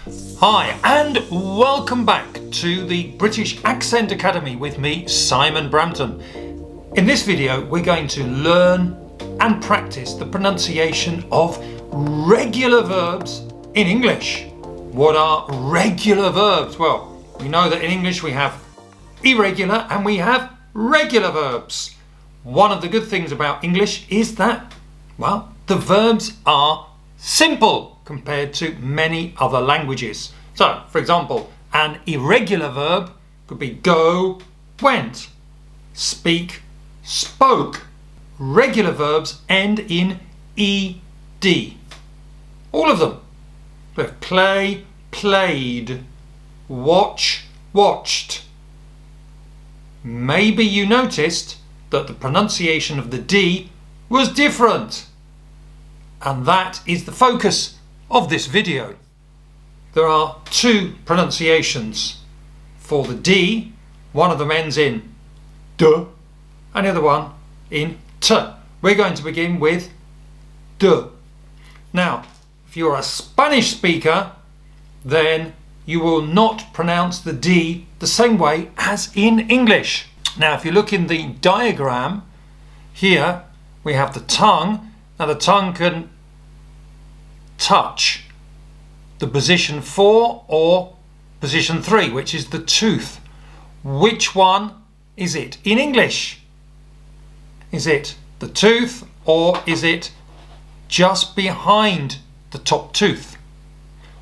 Hi and welcome back to the British Accent Academy with me, Simon Brampton. In this video we're going to learn and practice the pronunciation of regular verbs in English. What are regular verbs? Well, we know that in English we have irregular and we have regular verbs. One of the good things about English is that, well, the verbs are simple compared to many other languages. So, for example, an irregular verb could be go, went, speak, spoke. Regular verbs end in ed. All of them. We have play, played, watch, watched. Maybe you noticed that the pronunciation of the D was different. And that is the focus of this video. There are two pronunciations for the D. One of them ends in D and the other one in T. We're going to begin with D. Now, if you're a Spanish speaker, then you will not pronounce the D the same way as in English. Now, if you look in the diagram, here we have the tongue. Now, the tongue can touch the position 4 or position 3, which is the tooth. Which one is it in English? Is it the tooth or is it just behind the top tooth?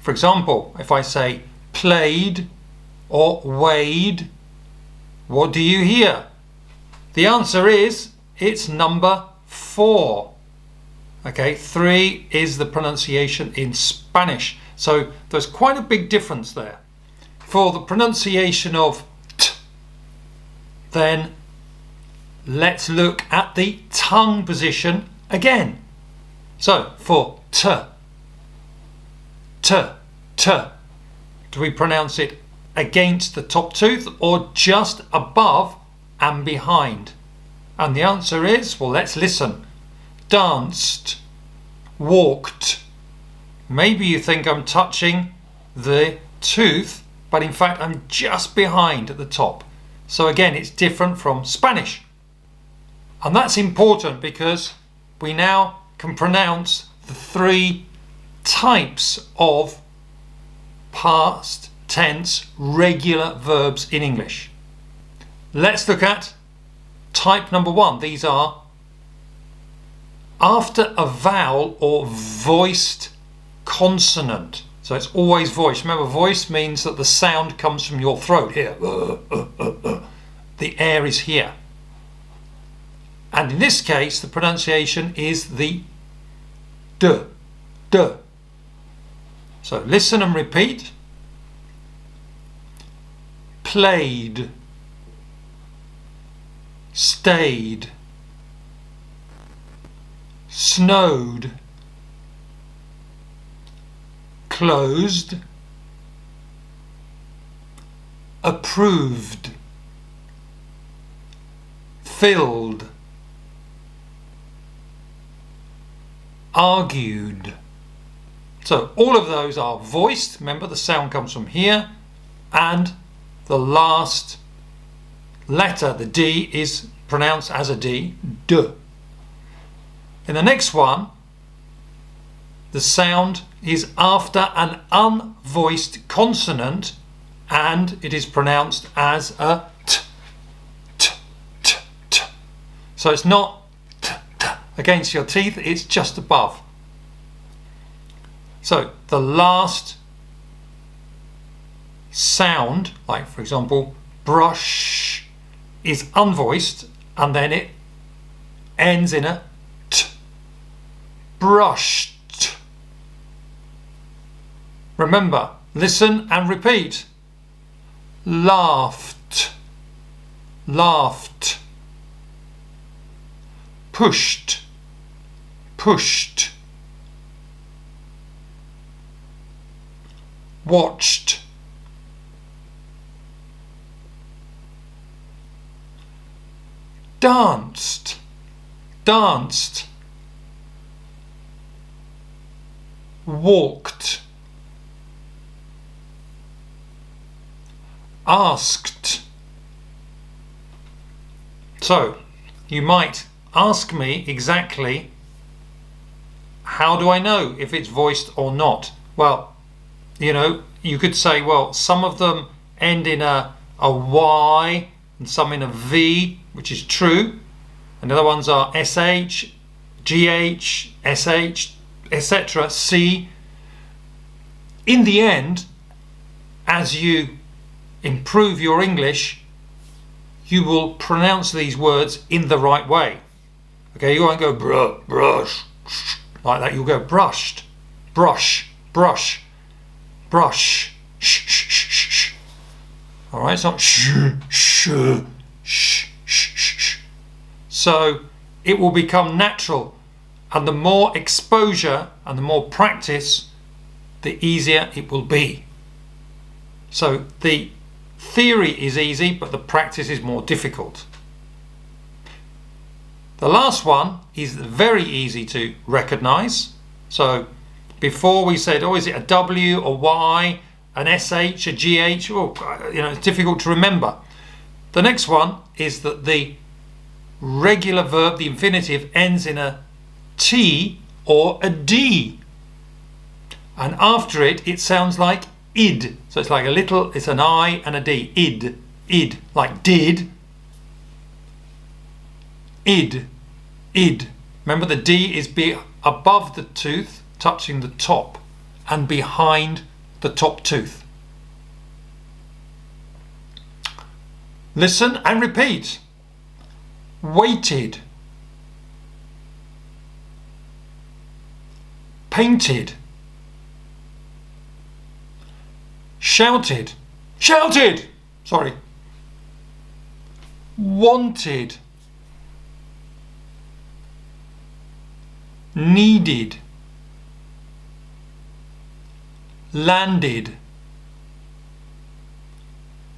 For example, if I say played or weighed, what do you hear? The answer is it's number 4. Okay, 3 is the pronunciation in Spanish. So there's quite a big difference there. For the pronunciation of T, then let's look at the tongue position again. So for T, T, T, do we pronounce it against the top tooth or just above and behind? And the answer is, well, let's listen. Danced, walked. Maybe you think I'm touching the tooth, but in fact I'm just behind at the top. So again, it's different from Spanish. And that's important because we now can pronounce the 3 types of past tense regular verbs in English. Let's look at type number 1. These are after a vowel or voiced consonant. So it's always voiced. Remember, voice means that the sound comes from your throat here. The air is here. And in this case, the pronunciation is the D, D. So listen and repeat. Played, stayed, snowed, closed, approved, filled, argued. So all of those are voiced. Remember, the sound comes from here, and the last letter, the D, is pronounced as a D, D. In the next one, the sound is after an unvoiced consonant and it is pronounced as a T, T, T, T. So it's not T, T against your teeth, it's just above. So the last sound, like for example, brush, is unvoiced and then it ends in a T. Brushed. Remember, listen and repeat. Laughed, laughed. Pushed, pushed. Watched. Danced, danced. Walked, asked. So you might ask me exactly, how do I know if it's voiced or not? Well, you know, you could say, well, some of them end in a Y and some in a V, which is true. And the other ones are SH, GH, SH, etc., C. In the end, as you improve your English, you will pronounce these words in the right way. Okay, you won't go brush, like that. You'll go brushed, brush, brush, brush, sh, sh, sh, sh, sh. All right, it's not sh, sh, sh, sh, sh, sh. So it will become natural, and the more exposure and the more practice, the easier it will be. So the theory is easy, but the practice is more difficult. The last one is very easy to recognize. So before we said, oh, is it a W, a Y, an SH, a GH? Oh, you know, it's difficult to remember. The next one is that the regular verb, the infinitive, ends in a T or a D. And after it, it sounds like id. So it's like a little, it's an I and a D. Id, id, like did. Id, id. Remember, the D is above the tooth, touching the top, and behind the top tooth. Listen and repeat. Waited. Painted. Shouted. Shouted! Sorry. Wanted. Needed. Landed.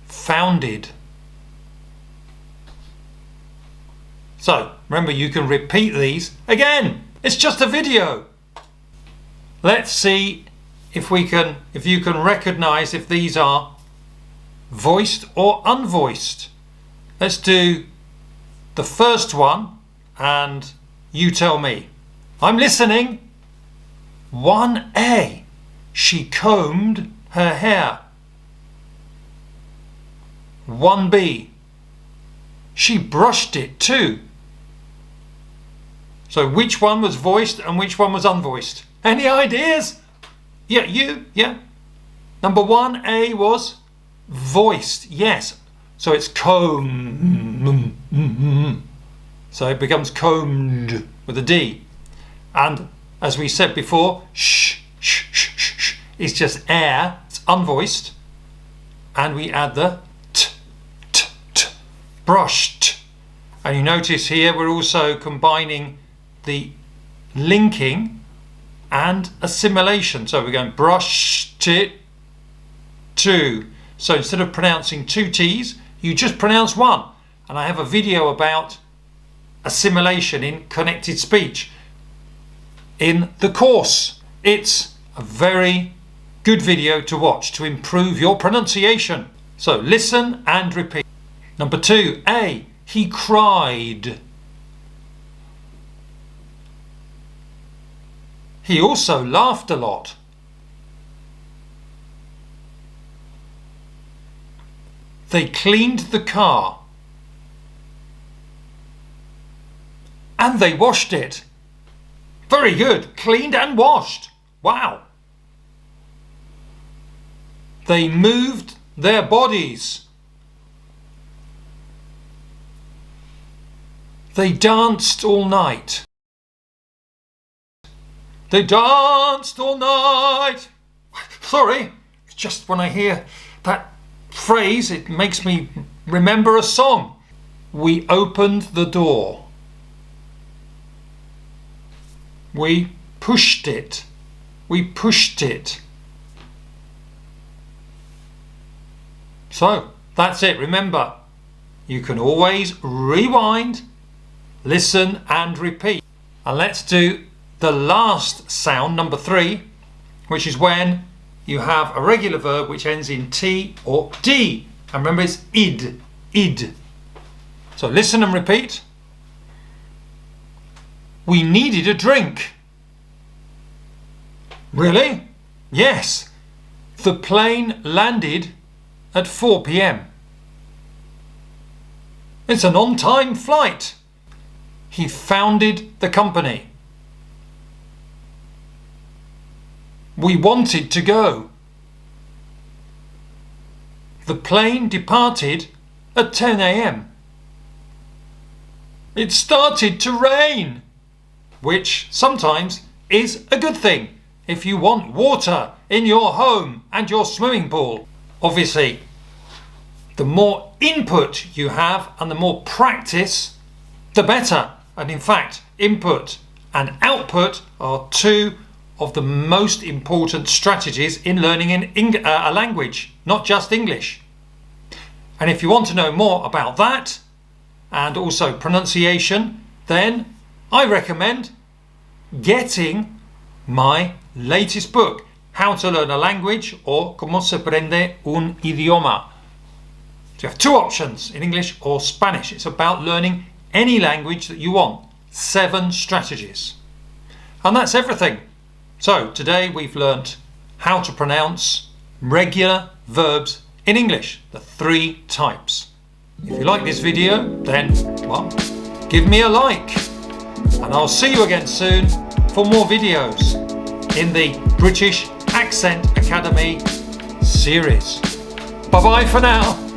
Founded. So remember, you can repeat these again. It's just a video. Let's see if you can recognize if these are voiced or unvoiced. Let's do the first one and you tell me. I'm listening. 1A. She combed her hair. 1B. She brushed it too. So which one was voiced and which one was unvoiced? Any ideas? Yeah, you? Yeah. Number 1A was voiced. Yes. So it's comb. So it becomes combed with a D. And as we said before, sh, sh, sh, sh, sh is just air. It's unvoiced. And we add the t, t, t. Brushed. And you notice here we're also combining the linking and assimilation. So we're going brushed it to. So instead of pronouncing two T's, you just pronounce one. And I have a video about assimilation in connected speech in the course. It's a very good video to watch to improve your pronunciation. So listen and repeat. Number 2A, he cried. He also laughed a lot. They cleaned the car. And they washed it. Very good. Cleaned and washed. Wow. They moved their bodies. They danced all night. They danced all night. Sorry, just when I hear that phrase, it makes me remember a song. We opened the door. We pushed it. We pushed it. So that's it. Remember, you can always rewind, listen and repeat. And let's do the last sound, number 3, which is when you have a regular verb which ends in T or D. And remember, it's id, id. So listen and repeat. We needed a drink. Really? Yes. The plane landed at 4 p.m. It's an on-time flight. He founded the company. We wanted to go. The plane departed at 10 a.m. It started to rain, which sometimes is a good thing if you want water in your home and your swimming pool. Obviously, the more input you have and the more practice, the better. And in fact, input and output are two of the most important strategies in learning a language, not just English. And if you want to know more about that and also pronunciation, then I recommend getting my latest book, How to Learn a Language, or Cómo se aprende un idioma. So you have two options, in English or Spanish. It's about learning any language that you want. 7 strategies. And that's everything. So today we've learnt how to pronounce regular verbs in English, the 3 types. If you like this video, then, well, give me a like. And I'll see you again soon for more videos in the British Accent Academy series. Bye bye for now.